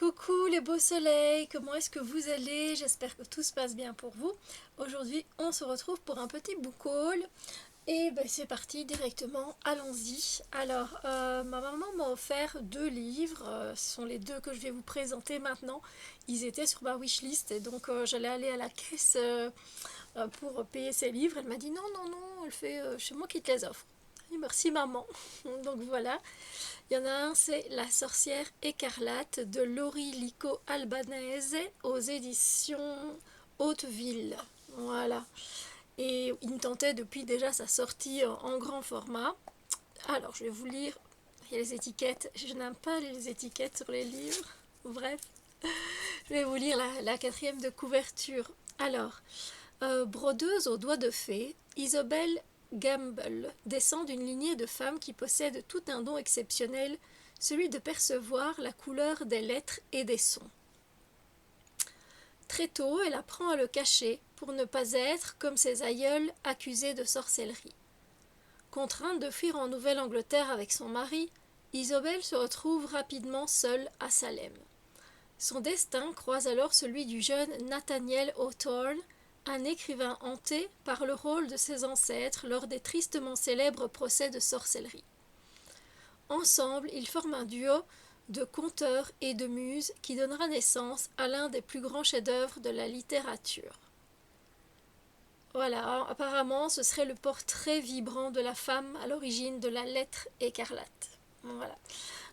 Coucou les beaux soleils, comment est-ce que vous allez? J'espère que tout se passe bien pour vous. Aujourd'hui, on se retrouve pour un petit book haul. Et ben, c'est parti directement, allons-y. Alors, ma maman m'a offert deux livres, ce sont les deux que je vais vous présenter maintenant. Ils étaient sur ma wishlist et donc j'allais aller à la caisse pour payer ces livres. Elle m'a dit non, non, non, elle fait, c'est moi qui te les offre. Et merci maman. Donc voilà. Il y en a un, c'est La sorcière écarlate de Laurie Lico Albanese aux éditions Hauteville. Voilà. Et il me tentait depuis déjà sa sortie en grand format. Alors, je vais vous lire. Il y a les étiquettes. Je n'aime pas les étiquettes sur les livres. Bref, je vais vous lire la quatrième de couverture. Alors, brodeuse aux doigts de fée, Isobel Gamble descend d'une lignée de femmes qui possèdent tout un don exceptionnel, celui de percevoir la couleur des lettres et des sons. Très tôt, elle apprend à le cacher pour ne pas être, comme ses aïeuls, accusée de sorcellerie. Contrainte de fuir en Nouvelle-Angleterre avec son mari, Isobel se retrouve rapidement seule à Salem. Son destin croise alors celui du jeune Nathaniel Hawthorne, un écrivain hanté par le rôle de ses ancêtres lors des tristement célèbres procès de sorcellerie. Ensemble, ils forment un duo de conteurs et de muses qui donnera naissance à l'un des plus grands chefs-d'œuvre de la littérature. Voilà, apparemment, ce serait le portrait vibrant de la femme à l'origine de la lettre écarlate. Voilà.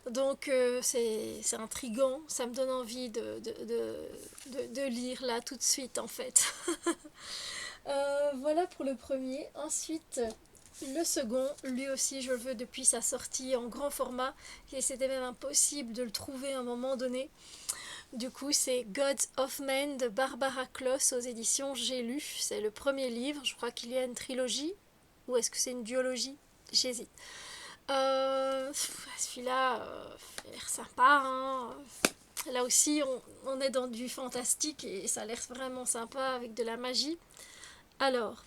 Donc c'est intriguant, ça me donne envie de lire là tout de suite en fait. Voilà pour le premier. Ensuite, le second, lui aussi je le veux depuis sa sortie en grand format et c'était même impossible de le trouver à un moment donné. Du coup, c'est Gods of Men de Barbara Kloss aux éditions J'ai lu. C'est le premier livre, je crois qu'il y a une trilogie ou est-ce que c'est une duologie? J'hésite. Celui-là, il a l'air sympa. Hein. Là aussi, on est dans du fantastique et ça a l'air vraiment sympa avec de la magie. Alors,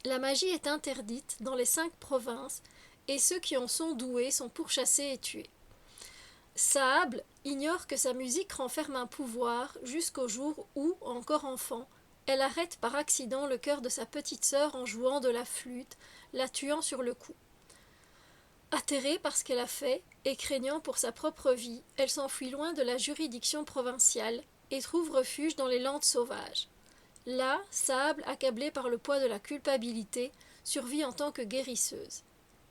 la magie est interdite dans les 5 provinces et ceux qui en sont doués sont pourchassés et tués. Sable ignore que sa musique renferme un pouvoir jusqu'au jour où, encore enfant, elle arrête par accident le cœur de sa petite sœur en jouant de la flûte, la tuant sur le coup. Atterrée par ce qu'elle a fait et craignant pour sa propre vie, elle s'enfuit loin de la juridiction provinciale et trouve refuge dans les landes sauvages. Là, Sable, accablée par le poids de la culpabilité, survit en tant que guérisseuse.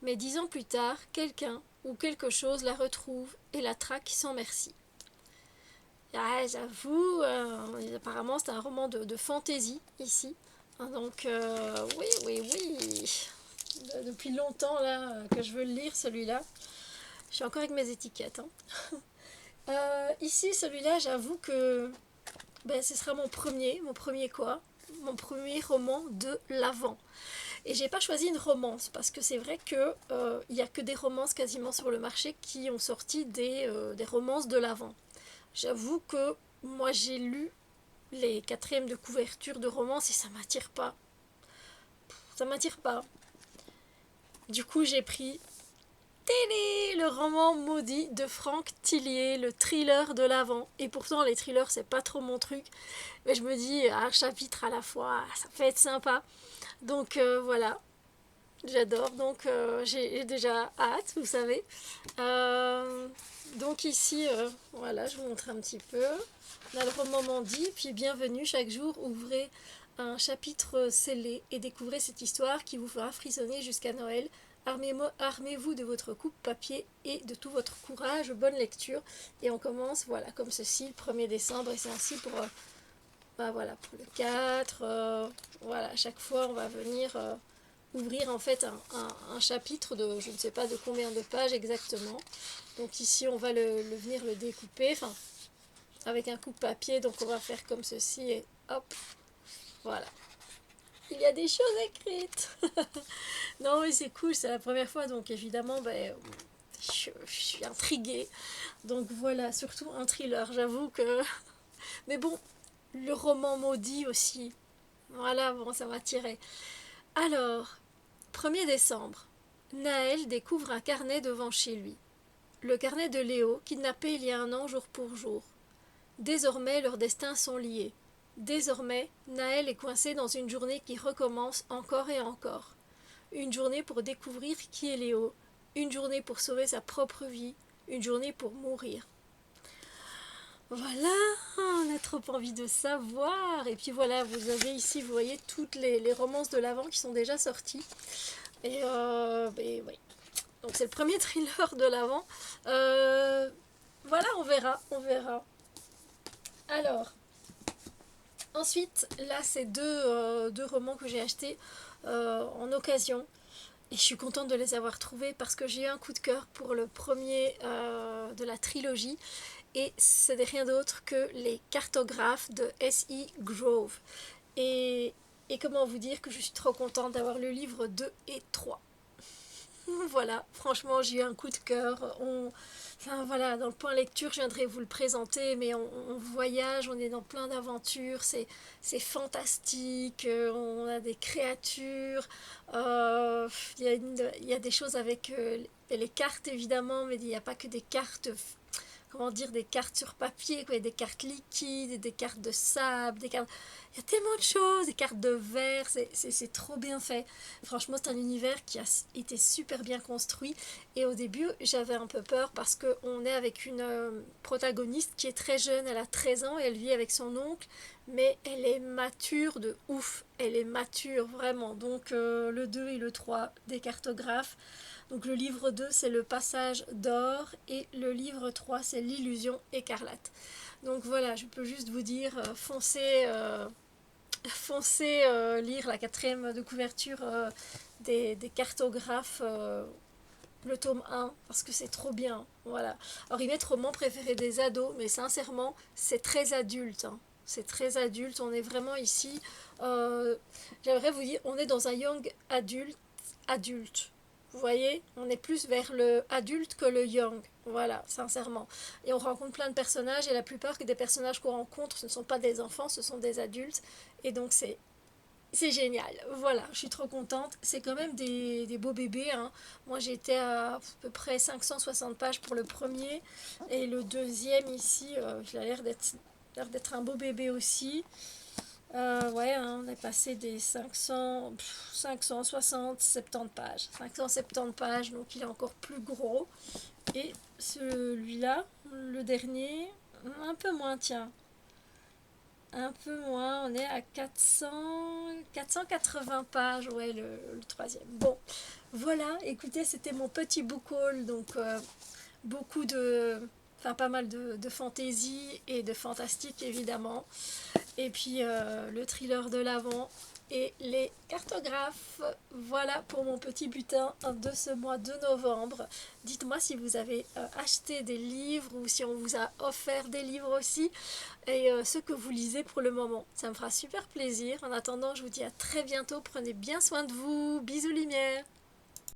Mais 10 ans plus tard, quelqu'un ou quelque chose la retrouve et la traque sans merci. Ah, j'avoue, apparemment c'est un roman de fantaisie ici. Donc oui, oui, oui. Depuis longtemps là que je veux le lire celui-là. Je suis encore avec mes étiquettes. Hein. Ici, celui-là, j'avoue que ce sera mon premier quoi? Mon premier roman de l'Avent. Et j'ai pas choisi une romance parce que c'est vrai que il y a que des romances quasiment sur le marché qui ont sorti des romances de l'Avent. J'avoue que moi j'ai lu les quatrièmes de couverture de romances et ça m'attire pas. Ça m'attire pas. Du coup, j'ai pris Télé, le roman maudit de Franck Tillier, le thriller de l'Avent. Et pourtant, les thrillers, c'est pas trop mon truc. Mais je me dis, un chapitre à la fois, ça peut être sympa. Donc voilà, j'adore. Donc j'ai déjà hâte, vous savez. Donc ici, voilà, je vous montre un petit peu. On a le roman maudit, puis bienvenue, chaque jour, ouvrez un chapitre scellé et découvrez cette histoire qui vous fera frissonner jusqu'à Noël. Armez-vous de votre coupe papier et de tout votre courage. Bonne lecture. Et on commence, voilà, comme ceci, le 1er décembre. Et c'est ainsi pour, voilà, pour le 4. Voilà, à chaque fois, on va venir ouvrir en fait un chapitre de, je ne sais pas de combien de pages exactement. Donc ici, on va venir le découper, enfin, avec un coupe papier. Donc on va faire comme ceci et hop, voilà. Il y a des choses écrites. Non, mais c'est cool, c'est la première fois, donc évidemment, je suis intriguée. Donc voilà, surtout un thriller, j'avoue que... Mais bon, le roman maudit aussi. Voilà, bon, ça m'a tiré. Alors, 1er décembre, Naël découvre un carnet devant chez lui. le carnet de Léo, kidnappé il y a un an jour pour jour. Désormais, leurs destins sont liés. Désormais, Naël est coincé dans une journée qui recommence encore et encore. Une journée pour découvrir qui est Léo, une journée pour sauver sa propre vie, une journée pour mourir. Voilà, on a trop envie de savoir. Et puis voilà, vous avez ici, vous voyez, toutes les romances de l'Avent qui sont déjà sorties. Et oui. Donc c'est le premier thriller de l'Avent. Voilà, on verra. Alors, ensuite, là, c'est deux romans que j'ai achetés en occasion. Et je suis contente de les avoir trouvés parce que j'ai eu un coup de cœur pour le premier de la trilogie. Et ce n'est rien d'autre que les cartographes de S.E. Grove. Et comment vous dire que je suis trop contente d'avoir le livre 2 et 3. Voilà, franchement, j'ai eu un coup de cœur. Enfin voilà, dans le point lecture, je viendrai vous le présenter, mais on voyage, on est dans plein d'aventures, c'est fantastique, on a des créatures, il y a des choses avec les cartes évidemment, mais il n'y a pas que des cartes, comment dire, des cartes sur papier, quoi, des cartes liquides, des cartes de sable, des cartes... Il y a tellement de choses, des cartes de verre, c'est trop bien fait. Franchement, c'est un univers qui a été super bien construit. Et au début, j'avais un peu peur parce qu'on est avec une protagoniste qui est très jeune, elle a 13 ans et elle vit avec son oncle. Mais elle est mature de ouf, elle est mature vraiment. Donc le 2 et le 3 des cartographes. Donc le livre 2 c'est le passage d'or et le livre 3 c'est l'illusion écarlate. Donc voilà, je peux juste vous dire, foncez lire la quatrième de couverture des cartographes, le tome 1, parce que c'est trop bien. Voilà. Alors il met roman préféré des ados, mais sincèrement, c'est très adulte. Hein. C'est très adulte, on est vraiment ici. J'aimerais vous dire, on est dans un young adulte. Vous voyez, on est plus vers le adulte que le young. Voilà, sincèrement. Et on rencontre plein de personnages, et la plupart des personnages qu'on rencontre, ce ne sont pas des enfants, ce sont des adultes. Et donc c'est génial. Voilà, je suis trop contente. C'est quand même des beaux bébés. Hein. Moi, j'étais à peu près 560 pages pour le premier. Et le deuxième, ici, il a l'air d'être un beau bébé aussi. Ouais, hein, on est passé des 560, 70 pages. 570 pages, donc il est encore plus gros. Et celui-là, le dernier, un peu moins, tiens. Un peu moins, on est à 480 pages, ouais, le troisième. Bon, voilà, écoutez, c'était mon petit book haul, donc beaucoup de... Enfin, pas mal de fantaisie et de fantastique, évidemment. Et puis le thriller de l'Avent et les cartographes. Voilà pour mon petit butin de ce mois de novembre. Dites-moi si vous avez acheté des livres ou si on vous a offert des livres aussi et ce que vous lisez pour le moment. Ça me fera super plaisir. En attendant, je vous dis à très bientôt. Prenez bien soin de vous. Bisous lumière.